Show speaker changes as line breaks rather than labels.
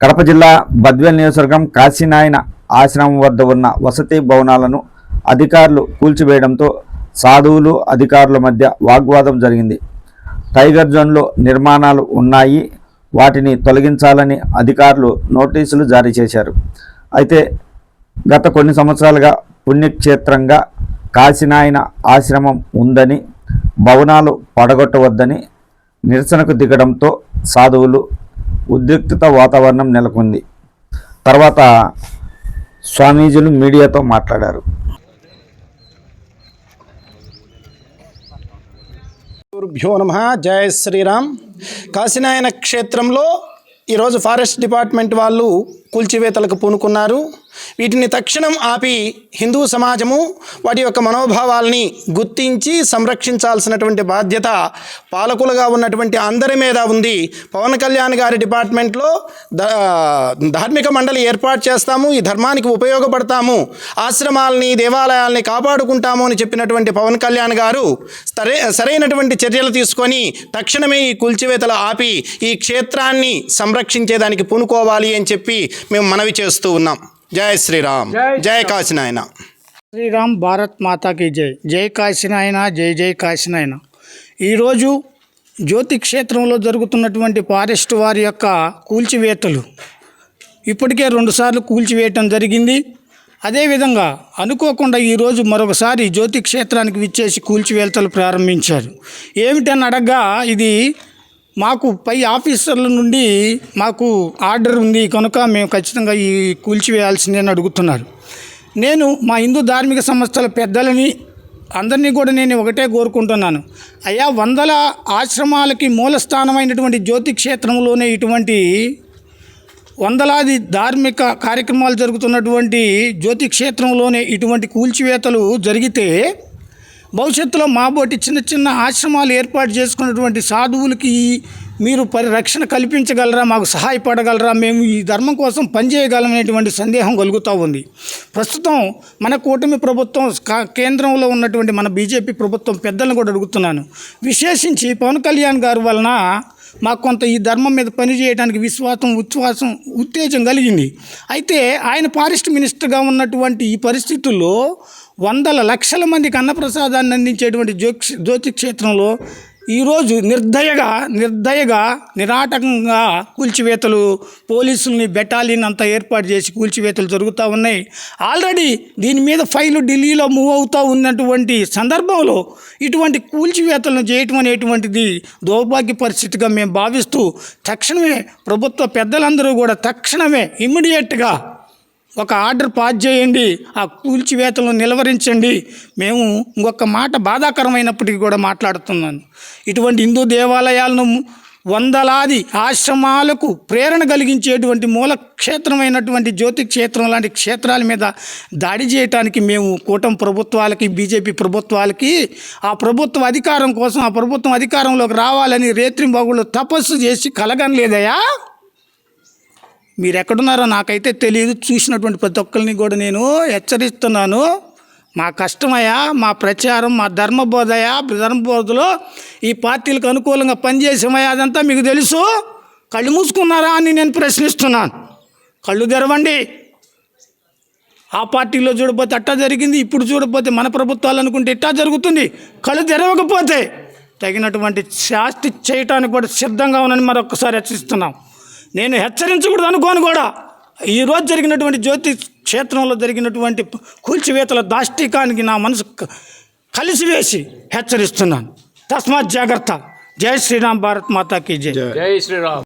కడప జిల్లా బద్వేల్ నియోజకవర్గం కాశీనాయన ఆశ్రమం వద్ద ఉన్న వసతి భవనాలను అధికారులు కూల్చివేయడంతో సాధువులు అధికారుల మధ్య వాగ్వాదం జరిగింది. టైగర్ జోన్లో నిర్మాణాలు ఉన్నాయి, వాటిని తొలగించాలని అధికారులు నోటీసులు జారీ చేశారు. అయితే గత కొన్ని సంవత్సరాలుగా పుణ్యక్షేత్రంగా కాశీనాయన ఆశ్రమం ఉందని, భవనాలు పడగొట్టవద్దని నిరసనకు దిగడంతో సాధువులు ఉద్రిక్తత వాతావరణం నెలకొంది. తర్వాత స్వామీజీలు మీడియాతో మాట్లాడారు.
గురుభ్యో నమః. జై శ్రీరామ్. కాశీనాయన క్షేత్రంలో ఈరోజు ఫారెస్ట్ డిపార్ట్మెంట్ వాళ్ళు కూల్చివేతలకు పూనుకున్నారు. వీటిని తక్షణం ఆపి హిందూ సమాజము వాటి యొక్క మనోభావాల్ని గుర్తించి సంరక్షించాల్సినటువంటి బాధ్యత పాలకులుగా ఉన్నటువంటి అందరి మీద ఉంది. పవన్ కళ్యాణ్ గారి డిపార్ట్మెంట్లో ధార్మిక మండలి ఏర్పాటు చేస్తాము, ఈ ధర్మానికి ఉపయోగపడతాము, ఆశ్రమాలని దేవాలయాల్ని కాపాడుకుంటాము అని చెప్పినటువంటి పవన్ కళ్యాణ్ గారు సరైనటువంటి చర్యలు తీసుకొని తక్షణమే ఈ కూల్చివేతలు ఆపి ఈ క్షేత్రాన్ని సంరక్షించేదానికి పూనుకోవాలి అని చెప్పి మేము మనవి చేస్తూ ఉన్నాం. జై శ్రీరామ్. జై కాశీనాయన.
శ్రీరామ్. భారత్ మాతాకి జై. జై కాశీనాయన. జై జై కాశీనాయన. ఈరోజు జ్యోతి క్షేత్రంలో జరుగుతున్నటువంటి ఫారెస్ట్ వారి యొక్క కూల్చివేతలు ఇప్పటికే 2 సార్లు కూల్చివేయటం జరిగింది. అదేవిధంగా అనుకోకుండా ఈరోజు మరొకసారి జ్యోతి క్షేత్రానికి విచ్చేసి కూల్చివేతలు ప్రారంభించారు. ఏమిటని అడగగా ఇది మాకు పై ఆఫీసర్ల నుండి మాకు ఆర్డర్ ఉంది కనుక మేము ఖచ్చితంగా ఈ కూల్చివేయాల్సిందని అడుగుతున్నారు. నేను మా హిందూ ధార్మిక సంస్థల పెద్దలని అందరినీ కూడా నేను ఒకటే కోరుకుంటున్నాను. అయ్యా, వందల ఆశ్రమాలకి మూలస్థానమైనటువంటి జ్యోతి క్షేత్రంలోనే ఇటువంటి వందలాది ధార్మిక కార్యక్రమాలు జరుగుతున్నటువంటి జ్యోతి క్షేత్రంలోనే ఇటువంటి కూల్చివేతలు జరిగితే భవిష్యత్తులో మాబోటి చిన్న చిన్న ఆశ్రమాలు ఏర్పాటు చేసుకున్నటువంటి సాధువులకి మీరు పరిరక్షణ కల్పించగలరా, మాకు సహాయపడగలరా, మేము ఈ ధర్మం కోసం పనిచేయగలమనేటువంటి సందేహం కలుగుతూ ఉంది. ప్రస్తుతం మన కూటమి ప్రభుత్వం కేంద్రంలో ఉన్నటువంటి మన బీజేపీ ప్రభుత్వం పెద్దలను కూడా అడుగుతున్నాను. విశేషించి పవన్ కళ్యాణ్ గారి వలన మాకు కొంత ఈ ధర్మం మీద పనిచేయడానికి ఉత్తేజం కలిగింది. అయితే ఆయన ఫారెస్ట్ మినిస్టర్గా ఉన్నటువంటి ఈ పరిస్థితుల్లో వందల లక్షల మందికి అన్నప్రసాదాన్ని అందించేటువంటి జ్యోతి క్షేత్రంలో ఈరోజు నిర్దయగా నిరాటకంగా కూల్చివేతలు, పోలీసుల్ని బెటాలియన్ అంతా ఏర్పాటు చేసి కూల్చివేతలు జరుగుతూ ఉన్నాయి. ఆల్రెడీ దీని మీద ఫైలు ఢిల్లీలో మూవ్ అవుతూ ఉన్నటువంటి సందర్భంలో ఇటువంటి కూల్చివేతలను చేయటం అనేటువంటిది దౌర్భాగ్య పరిస్థితిగా మేము భావిస్తూ తక్షణమే ప్రభుత్వ పెద్దలందరూ కూడా తక్షణమే ఇమ్మీడియట్గా ఒక ఆర్డర్ పాస్ చేయండి, ఆ కూల్చివేతలను నిలవరించండి. మేము ఇంకొక మాట బాధాకరమైనప్పటికీ కూడా మాట్లాడుతున్నాను. ఇటువంటి హిందూ దేవాలయాలను వందలాది ఆశ్రమాలకు ప్రేరణ కలిగించేటువంటి మూల క్షేత్రమైనటువంటి జ్యోతి క్షేత్రం లాంటి క్షేత్రాల మీద దాడి చేయడానికి మేము కూటమి ప్రభుత్వాలకి, బీజేపీ ప్రభుత్వాలకి ఆ ప్రభుత్వ అధికారం కోసం, ఆ ప్రభుత్వం అధికారంలోకి రావాలని రేత్రింబగుళ్ళు తపస్సు చేసి కలగనలేదయా. మీరు ఎక్కడున్నారో నాకైతే తెలియదు. చూసినటువంటి ప్రతి ఒక్కరిని కూడా నేను హెచ్చరిస్తున్నాను. మా కష్టమయ్యా, మా ప్రచారం, మా ధర్మబోధలో ఈ పార్టీలకు అనుకూలంగా పనిచేసామయ్యా, అదంతా మీకు తెలుసు. కళ్ళు మూసుకున్నారా అని నేను ప్రశ్నిస్తున్నాను. కళ్ళు తెరవండి. ఆ పార్టీలో చూడకపోతే అట్టా జరిగింది, ఇప్పుడు చూడకపోతే మన ప్రభుత్వాలు అనుకుంటే ఇట్టా జరుగుతుంది. కళ్ళు తెరవకపోతే తగినటువంటి శాస్తి చేయటానికి కూడా సిద్ధంగా ఉన్నానని మరొకసారి హెచ్చరిస్తున్నాం. నేను హెచ్చరించకూడదు అనుకోను కూడా. ఈరోజు జరిగినటువంటి జ్యోతి క్షేత్రంలో జరిగినటువంటి కూల్చివేతల దాష్టికానికి నా మనసు కలిసివేసి హెచ్చరిస్తున్నాను. తస్మాత్ జాగ్రత్త. జై శ్రీరామ్. భారత్ మాతాకి జై.
జై శ్రీరామ్.